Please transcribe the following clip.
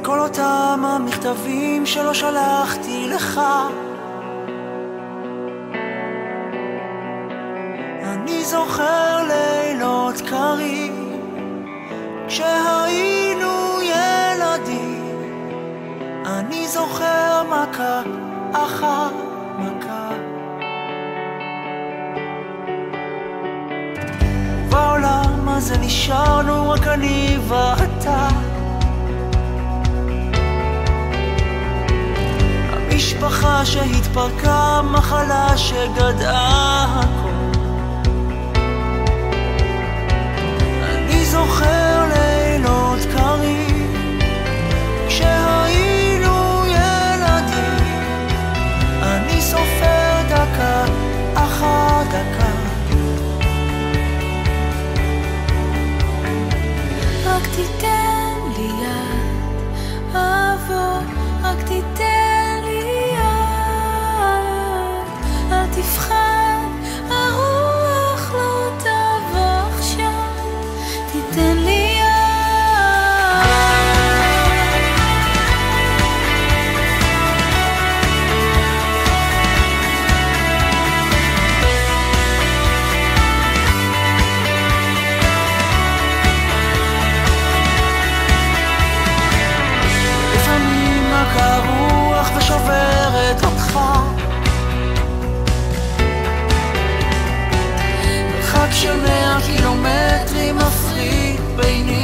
כל אותם המכתבים שלא שלחתי לך. אני זוכר לילות קרים כשהיינו ילדים. אני זוכר מכה אחר מכה. בעולם הזה נשארנו רק אני ואתה. המשפחה שהתפרקה, מחלה שגדעה הכל. אני זוכר לילות קרים כשהיינו ילדים. אני סופר דקה אחר דקה. רק תיתן לי יד, אבוא, רק תיתן לי יד. אל תפחד, הרוח לא תבוא עכשיו, תיתן לי יד. לפעמים מכה רוח ושוברת אותך. מרחק של 100 קילומטרים מפריד ביני